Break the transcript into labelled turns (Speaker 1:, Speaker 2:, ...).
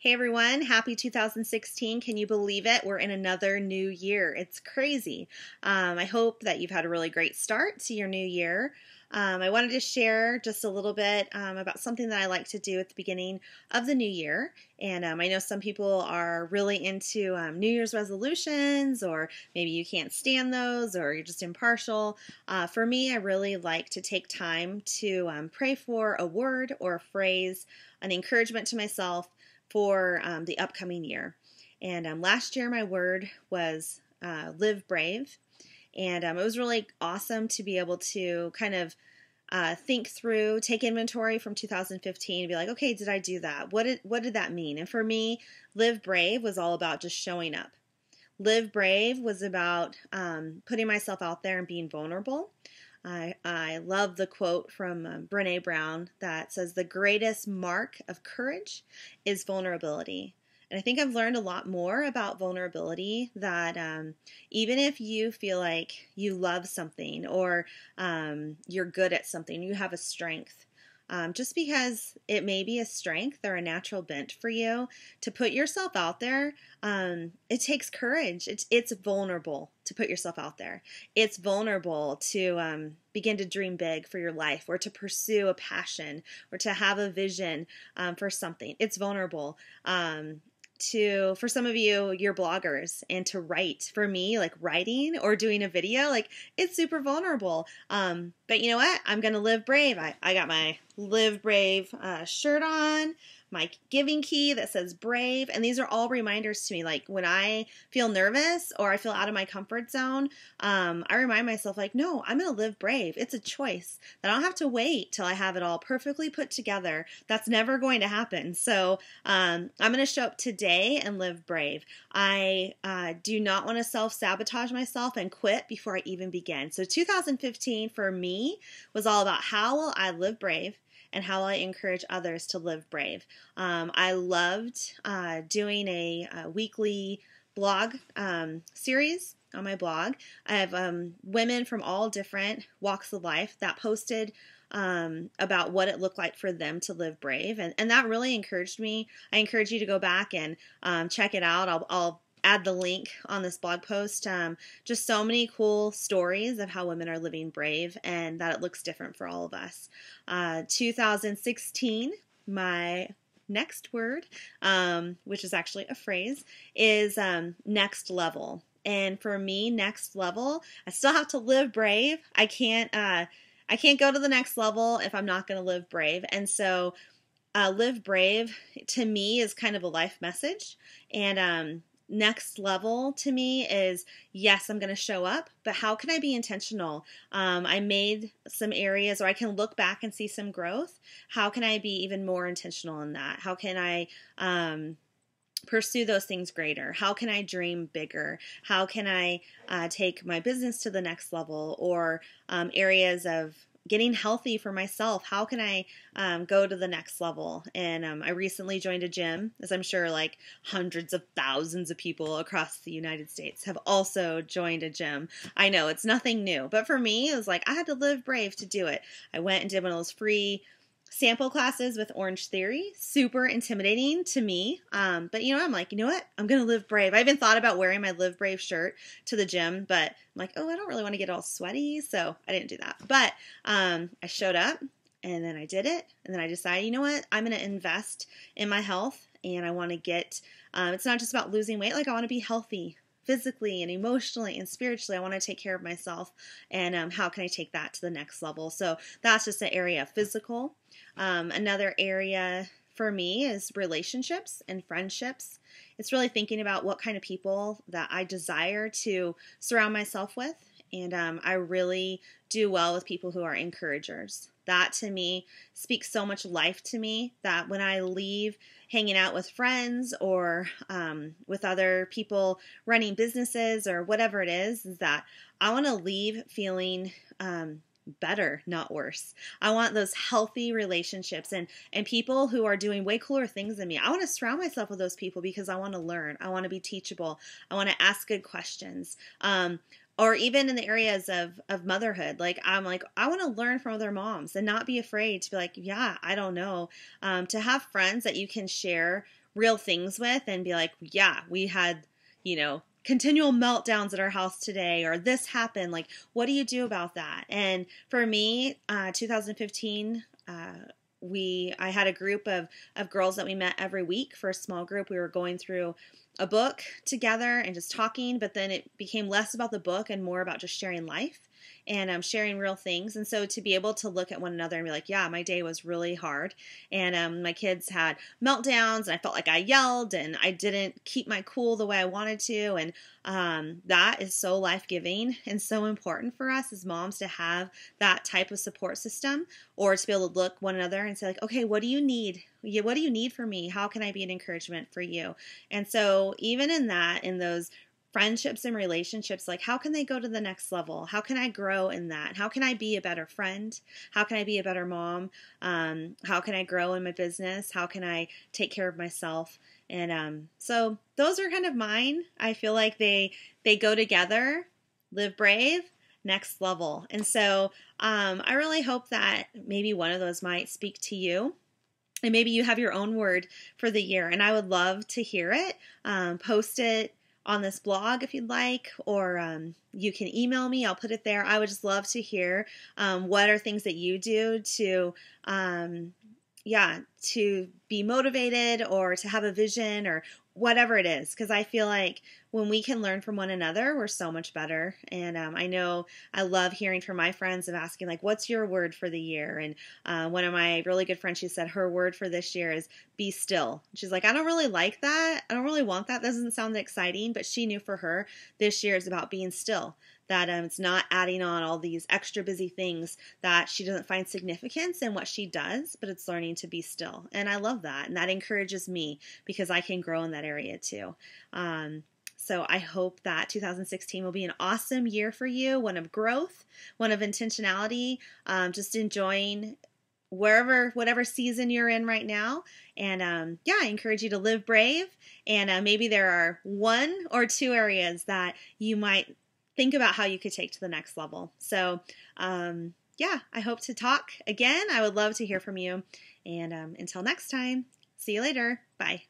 Speaker 1: Hey everyone, happy 2016. Can you believe it? We're in another new year. It's crazy. I hope that you've had a really great start to your new year. I wanted to share just a little bit about something that I like to do at the beginning of the new year. And I know some people are really into New Year's resolutions, or maybe you can't stand those, or you're just impartial. For me, I really like to take time to pray for a word or a phrase, an encouragement to myself for the upcoming year. And last year, my word was live brave. And it was really awesome to be able to kind of think through, take inventory from 2015 and be like, okay, did I do that? What did that mean? And for me, live brave was all about just showing up. Live brave was about putting myself out there and being vulnerable. I love the quote from Brené Brown that says, the greatest mark of courage is vulnerability. And I think I've learned a lot more about vulnerability, that even if you feel like you love something or you're good at something, you have a strength, just because it may be a strength or a natural bent for you to put yourself out there, it takes courage. It's vulnerable to put yourself out there. It's vulnerable to begin to dream big for your life, or to pursue a passion, or to have a vision for something. It's vulnerable. For some of you, you're bloggers, and to write, for me, like writing or doing a video, like it's super vulnerable. But you know what? I'm going to live brave. I got my Live Brave shirt on, my giving key that says brave. And these are all reminders to me. Like when I feel nervous or I feel out of my comfort zone, I remind myself like, no, I'm going to live brave. It's a choice. I don't have to wait till I have it all perfectly put together. That's never going to happen. So I'm going to show up today and live brave. I do not want to self-sabotage myself and quit before I even begin. So 2015 for me was all about how will I live brave, and how I encourage others to live brave. I loved doing a weekly blog series on my blog. I have women from all different walks of life that posted about what it looked like for them to live brave. And that really encouraged me. I encourage you to go back and check it out. I'll add the link on this blog post. Just so many cool stories of how women are living brave, and that it looks different for all of us. 2016, my next word, which is actually a phrase, is next level. And for me, next level, I still have to live brave. I can't go to the next level if I'm not going to live brave. And so live brave to me is kind of a life message. And next level to me is, yes, I'm going to show up, but how can I be intentional? I made some areas, or I can look back and see some growth. How can I be even more intentional in that? How can I pursue those things greater? How can I dream bigger? How can I take my business to the next level, or areas of getting healthy for myself? How can I go to the next level? And I recently joined a gym, as I'm sure like hundreds of thousands of people across the United States have also joined a gym. I know it's nothing new, but for me, it was like I had to live brave to do it. I went and did one of those free sample classes with Orange Theory. Super intimidating to me. But you know, I'm like, you know what? I'm going to live brave. I even thought about wearing my Live Brave shirt to the gym, but I'm like, oh, I don't really want to get all sweaty. So I didn't do that. But I showed up, and then I did it. And then I decided, you know what? I'm going to invest in my health, and I want to get, it's not just about losing weight. Like I want to be healthy physically and emotionally and spiritually. I want to take care of myself, and how can I take that to the next level? So that's just an area of physical. Another area for me is relationships and friendships. It's really thinking about what kind of people that I desire to surround myself with. And I really do well with people who are encouragers. That to me speaks so much life to me, that when I leave hanging out with friends or with other people running businesses or whatever it is that I want to leave feeling better, not worse. I want those healthy relationships and people who are doing way cooler things than me. I want to surround myself with those people because I want to learn. I want to be teachable. I want to ask good questions. Or even in the areas of motherhood, like I'm like, I want to learn from other moms and not be afraid to be like, yeah, I don't know. To have friends that you can share real things with and be like, yeah, we had, continual meltdowns at our house today, or this happened. Like, what do you do about that? And for me, 2015, I had a group of girls that we met every week for a small group. We were going through a book together and just talking, but then it became less about the book and more about just sharing life and sharing real things. And so to be able to look at one another and be like, yeah, my day was really hard. And my kids had meltdowns and I felt like I yelled and I didn't keep my cool the way I wanted to. And that is so life-giving and so important for us as moms to have that type of support system, or to be able to look one another and say like, okay, what do you need? What do you need from me? How can I be an encouragement for you? And so even in that, in those friendships and relationships, like how can they go to the next level? How can I grow in that? How can I be a better friend? How can I be a better mom? How can I grow in my business? How can I take care of myself? And so those are kind of mine. I feel like they go together. Live brave, next level. And so I really hope that maybe one of those might speak to you. And maybe you have your own word for the year. And I would love to hear it. Post it on this blog if you'd like, or you can email me. I'll put it there. I would just love to hear what are things that you do to be motivated or to have a vision or whatever it is. Because I feel like when we can learn from one another, we're so much better. And I know I love hearing from my friends of asking like, what's your word for the year? And one of my really good friends, she said her word for this year is be still. She's like, I don't really like that. I don't really want that. That doesn't sound exciting. But she knew for her this year is about being still. That it's not adding on all these extra busy things that she doesn't find significance in what she does, but it's learning to be still. And I love that. And that encourages me because I can grow in that area too. So I hope that 2016 will be an awesome year for you, one of growth, one of intentionality, just enjoying whatever season you're in right now. And I encourage you to live brave. And maybe there are one or two areas that you might think about how you could take to the next level. So, I hope to talk again. I would love to hear from you. And until next time, see you later. Bye.